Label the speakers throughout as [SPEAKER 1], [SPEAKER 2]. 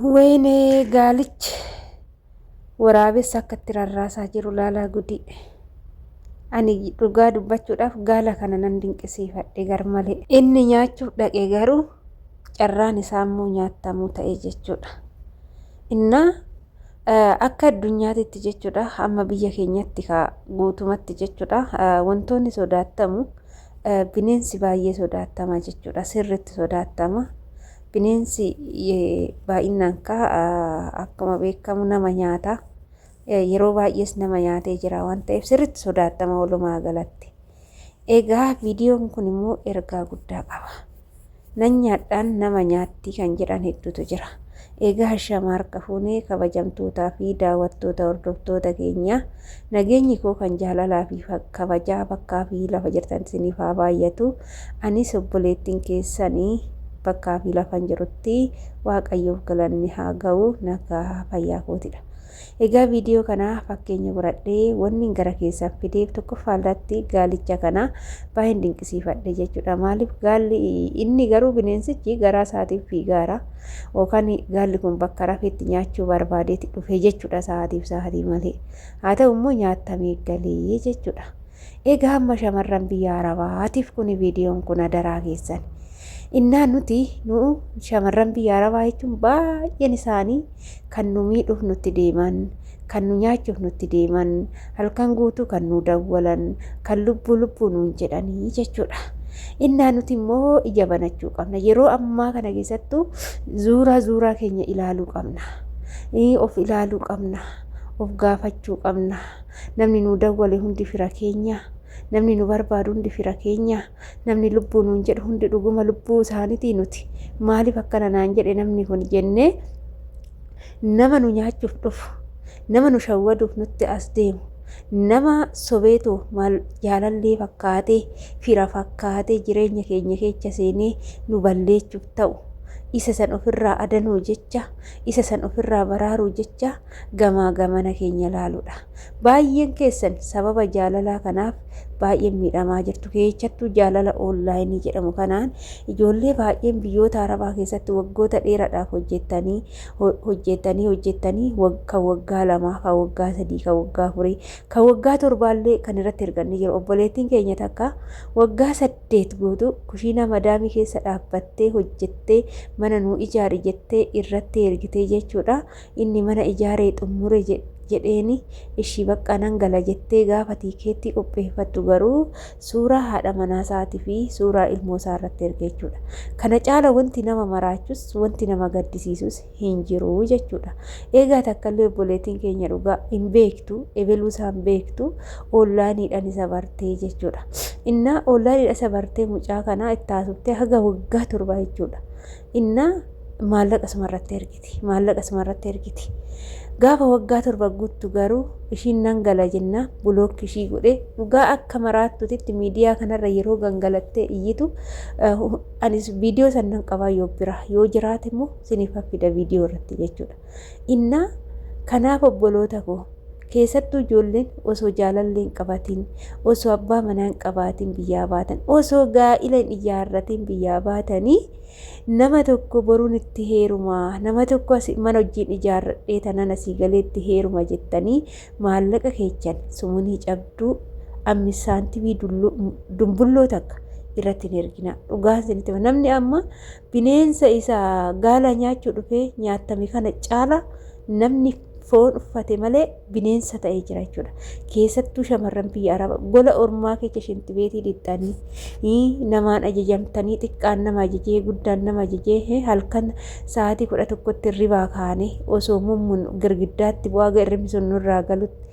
[SPEAKER 1] Wayne gaalichi waraabessa akkatti rarraasaa jiru laalaa gudii. Ani dhugaa dubbachuudhaaf gaala kana nan dinqisiifadhe garmalee. Inni nyaachuuf dhaqee garuu carraan isaa immoo nyaatamuu ta'e jechuudha. Innaa akka addunyaatitti jechuudha amma biyya keenyatti guutumatti jechuudha wantoonni sodaatamu bineensi baay'ee sodaatama jechuudha sirriitti sodaatama. Bineensi baay'inaan akkuma beekamu nama nyaata. Yeroo baay'ees nama nyaatee jira waan ta'eef sirriitti sodaatama walumaa galatti. Egaa viidiyoon kun immoo ergaa guddaa qaba. Nan nyaadhaan nama nyaatti kan jedhan hedduutu jira. Egaa shama harka fuunee kabajamtootaa fi daawwattoota hordoftoota keenya nageenyi koo kan jaalalaa fi kabajaa bakkaa fi lafa jirtan isiniif haa baay'atu. Anis obboleettiin keessanii bakkaa fi lafan jirutti waaqayyoof galanni haa ga'u nagaa fayyaa kootidha. Egaa viidiyoo kana fakkeenya godhadhee wanni gara keessan fideef tokkoffaadhaatti gaalicha kana baay'een dinqisiifadhe jechuudha. Maaliif gaalli inni garuu bineensichi garaa isaatiif fiigaara yookaan gaalli kun bakka rafeetti nyaachuu barbaadeetti dhufe jechuudha sa'aatii malee. Haa ta'u immoo nyaatamee galee jechuudha. Egaa amma shamarran biyya Arabaatiif kun viidiyoon kun adaraa keessan. Innaan nuti shamarran biyya Arabaa jechuun baay'een isaanii kan nu miidhuuf nutti deeman, kan nu nyaachuuf nutti deeman, halkan guutuu kan nu dawwalan, kan lubbuu nuun jedhanii jechuudha. Innaan nuti immoo ija banachuu qabna. Yeroo ammaa kana keessattuu zuuraa keenya ilaaluu qabna. Of ilaaluu qabna. Of gaafachuu qabna. Namni nu dawwale hundi fira keenya. Namni nu barbaadu hundi fira keenya. Namni lubbuu nuun jedhu hundi dhuguma lubbuu isaaniitii nuti. Maaliif akkana naan jedhe namni kun jennee nama nu nyaachuuf dhufu, nama nu shawwaduuf nutti as deemu, nama sobeetoo maal jaalallee fakkaatee fira fakkaatee jireenya keenya keessa seenee nu balleessuuf ta'u. Isa san ofirraa adanuu jecha, isa san ofirraa baraaruu jecha gamaa gamana keenya laaluudha. Baay'een keessan sababa jaalalaa kanaaf baay'een miidhamaa jirtu. Keessattuu jaalala onlaayinii jedhamu kanaan ijoollee baay'een biyyoota Arabaa keessatti waggoota dheeraadhaaf hojjettanii kan waggaa 2, kan waggaa 3, kan waggaa 4, kan waggaa 7 kan irratti erganii jiru. Obboleettiin keenya takka waggaa 8 guutuu kushiina madaamii keessa dhaabbattee hojjettee mana nuu ijaari jettee irratti ergitee jechuudha. Inni mana ijaaree xumure jedheeni ishii bakka nan gala jettee gaafa tiikeetti qopheeffattu garuu suuraa haadha manaa isaatii fi suuraa ilmoo isaa irratti erge jechuudha. Kana caala wanti nama maraachus wanti nama gaddisiisus hin jiru jechuudha. Egaa takkallee obboleettiin keenya dhugaa hin beektu, ebeluu isaa hin beektu, onlaayiniidhaan isa bartee jechuudha. Innaa onlaayiniidhaan isa bartee mucaa kanaa itti haasofte haga waggaa 7 jechuudha. Innaa maallaqa asumarratti ergiti. Gaafa waggaa 7 guuttu garuu ishiin nan gala jenna bulookki ishii godhe dhugaa akka maraattutti miidiyaa kanarra yeroo gangalattee iyyitu anis viidiyoo sannan qabaa yoo jiraate immoo siniif fida viidiyoo irratti jechuudha. Innaa kanaaf obboloota koo keessattuu ijoolleen osoo jaalalleen qabatiin, osoo abbaa manaan qabaatiin biyyaa baatan, osoo gaa'ila hin ijaarratiin biyyaa baatanii nama tokko boruun itti heeruma, nama tokko mana wajjin ijaarradhee tanan asii galeetti heeruma jettanii maallaqa keechan sumunii cabduu ammisaantibii dumbulloo takka irratti hin ergina. Dhugaan isinitti namni amma bineensa isaa gaala nyaachuu dhufee nyaatame kana caala namni foon uffate malee bineensa ta'ee jira jechuudha. Keessattuu shamarran biyya Arabaa gola ormaa keessa shintibeetii dhixxanii namaan ajajamtanii xiqqaan nama ajajee guddaan nama ajajee halkan sa'aatii 11tti ribaa kaane osoo mummun girgiddaatti bu'aa irrimni sun nurraa galutti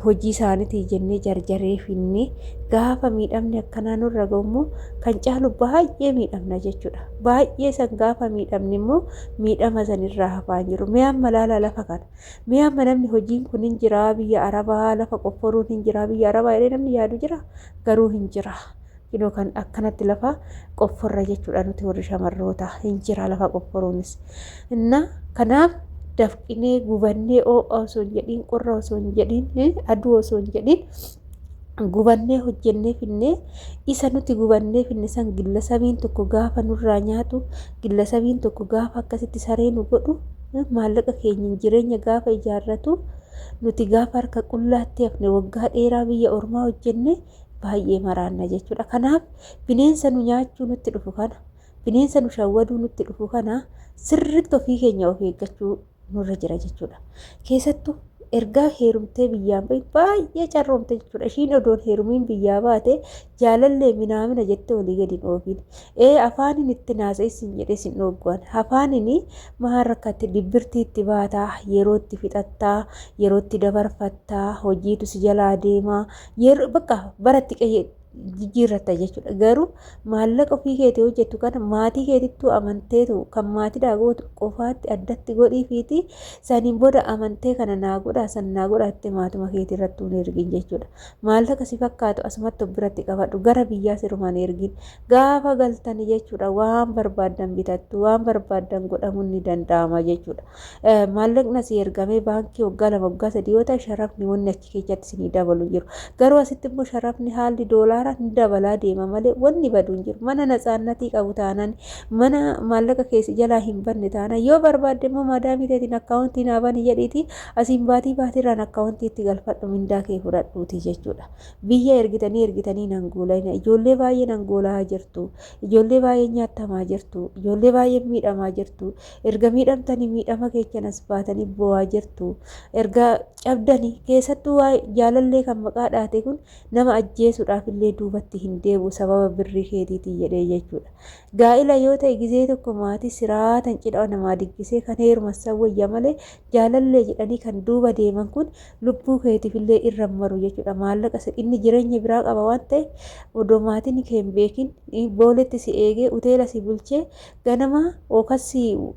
[SPEAKER 1] hojii isaaniitii jennee jarjaree finne gaafa miidhamni akkanaa nurra ga'ummoo kan caalu baay'ee miidhamna jechuudha. Baay'ee san gaafa miidhamni immoo miidhama sanirraa hafaa jiru. Mi'aan malaala lafa kana. Mi'aan namni hojiin kun hin jiraa biyya Arabaa lafa qofforuun hin jiraa biyya Arabaa jedhee namni yaadu jira garuu hin jira. Kinoo kan akkanatti lafa qofforra jechuudha nuti warri shamarroota hin jira lafa qofforuunis. Kanaaf dafqinee gubannee osoo hin jedhiin qorra osoo hin jedhiin aduu osoo hin jedhiin gubannee hojjennee finne isa nuti gubannee finne san gilla sabiin tokko gaafa nurraa nyaatu gilla sabiin tokko gaafa akkasitti saree nu godhu maallaqa keenya jireenya gaafa ijaarratu nuti gaafa harka qullaatti hafne waggaa dheeraa biyya ormaa hojjenne baay'ee maraanna jechuudha. Kanaaf bineensa nu nyaachuu nutti dhufu kana bineensa nu shawwaduu nutti dhufu kana sirriitti ofii keenya of eeggachuu nurra jira jechuudha. Keessattuu ergaa heerumtee biyyaan baay'ee carroomte jechuudha. Ishiin odoon heerumiin biyyaa baate jaalallee minaamina jettee olii gadi hin oofin. Afaanin itti naasa'essin jedhee sin dhooggaan. Afaanin maal rakkatti dibbirtii itti baataa, yeroo itti fixattaa, yeroo itti dabarfattaa, hojiitu si jalaa deemaa, yeroo bakka baratti qayyee jijjiirratta jechuudha. Garuu maallaqa ofii keetii hojjettu kana maatii keetittuu amanteetu kan maatiidhaa gootu qofaatti addatti godhiifiiti saniin booda amantee kana naa godhaa san naa godhaatte maatuma keetii irratti hin ergin jechuudha. Maallaqa si fakkaatu asumatti of biratti qabadhu gara biyyaa sirumaan ergin gaafa galtani jechuudha. Waan barbaaddan bitattu waan barbaaddan godhamuun ni danda'ama jechuudha. Maallaqni asii ergamee baankii waggaa 2 waggaa 3 yoo ta'e sharafni wanni achi keessatti sinii dabalu jiru. Garuu asitti immoo sharafni haalli doolaara dabalaa deema malee wanni badu hin jiru. Mana natsaannatii qabu taanaan mana maallaqa keessa jalaa hin banne taanaan yoo barbaadde immoo maadaamii teetiin akkaawuntii naa bani jedhiiti asiin baatiirraan akkaawuntii itti galfadhu mindaa kee fudhadhuuti jechuudha. Biyya ergitanii nan guulayna. Ijoollee baay'ee nan goolaa jirtu. Ijoollee baay'ee nyaattamaa jirtu. Ijoollee baay'ee miidhamaa jirtu. Erga miidhamtanii miidhama keessanas baatanii bo'aa jirtu. Erga cabdanii keessattuu jaalallee kan maqaa dhaate kun nama ajjeesuudhaaf illee duubatti hin deebu sababa birrii keetiitii jedhee jechuudha. Gaa'ila yoo ta'e gizee tokko maatii siraatan cidha namaa diggisee kan heerumassan wayya malee jaalallee jedhanii kan duuba deeman kun lubbuu keetiif illee irra maru jechuudha. Maallaqa inni jireenya biraa qaba waan ta'eef odoo maatiin kee hin beekin booletti si eegee uteela si bulchee ganama yookas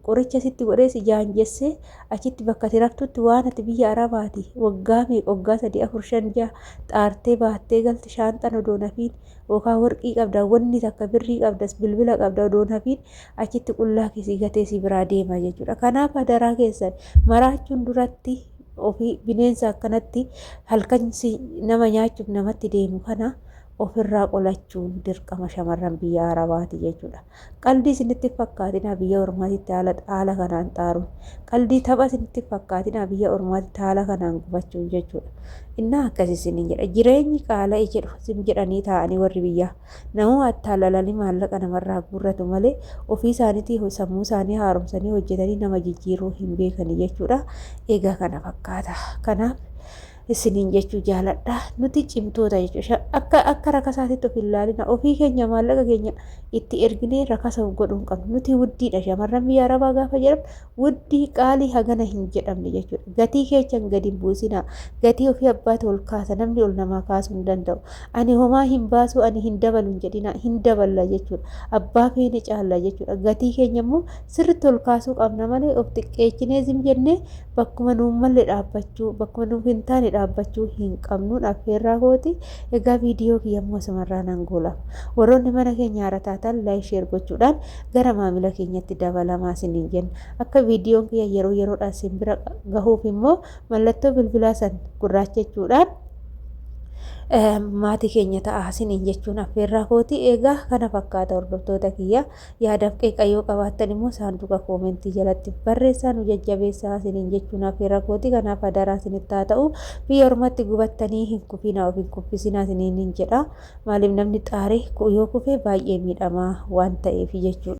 [SPEAKER 1] qoricha sitti godhee si jaanjessee achitti bakka tiraftutti waan ati biyya arabaati waggaa 3 4 5 6 xaartee baattee galti shaanxan odoo nafiin yookaan warqii qabda wanni takka birrii qabdas bilbila qabda odoo nafiin achitti qullaa kisii gatee si biraa deema jechuudha. Kanaaf adaraa keessan maraachuun duratti ofii bineensa akkanatti halkan nama nyaachuuf namatti deemu kana ofirraa qolachuun dirqama shamarran biyya arabaati jechuudha. Qaldii isinitti fakkaatina biyya ormaatitti haala kanaan xaaruun qaldii tapha isinitti fakkaatina biyya ormaatitti haala kanaan gubachuun jechuudha. Innaa akkasii isinin jedha jireenyi qaala'ee jedhu sim jedhanii taa'anii warri biyyaa namuu attaalalanii maallaqa namarraa guurratu malee ofii isaaniitii sammuu isaanii haaromsanii hojjetanii nama jijjiiruu hin beekani jechuudha. Egaa kana fakkaata. Kanaaf isiniin jechuu jaaladha. Nuti cimtoota jechuudha. Akka rakasaatitti of ilaalina ofii keenya maallaqa keenya itti erginee rakasa godhuun qabnu. Nuti wuddiidha shamarran biyya arabaa gaafa jedhamu wuddii qaalii hagana hin jedhamne jechuudha. Gatii keenyan gadi hin buusina. Gatii ofii abbaatu ol kaasa namni ol namaa kaasuu hin danda'u. Ani homaa hin baasu ani hin dabalu hin jedhina hin daballa jechuudha. Abbaa feene caalla jechuudha. Gatii keenya immoo sirriitti ol kaasuu qabna malee of xiqqeechinee zim jennee bakkuma nuun malle dhaabbachuu bakkuma nuuf hin taane dhaabbachuu hin qabnuun affeerraa kooti. Egaa viidiyoo kiyyammoo asumarraa nan goolama. Warroonni mana keenya haara taatan laayik sheer gochuudhaan gara maamila keenyatti dabalamaa isiniin jenna. Akka viidiyoon kiyya yeroo yeroodhaan isin bira gahuuf immoo mallattoo bilbilaa san gurraachachuudhaan maatii keenya ta'a isiniin jechuun affeerraa kooti. Egaa kana fakkaata hordoftoota kiyya yaadaaf qeeqayyoo qabaattan immoo saanduqa koomentii jalatti barreessaa nu jajjabeessaa isiniin jechuun affeerraa kooti. Kanaaf adaraa isinitti haa ta'u biyya ormatti gubattanii hin kufina of hin kuffisinaa isiniin jedha. Maaliif namni xaaree yoo kufe baay'ee miidhamaa waan ta'eef jechuudha.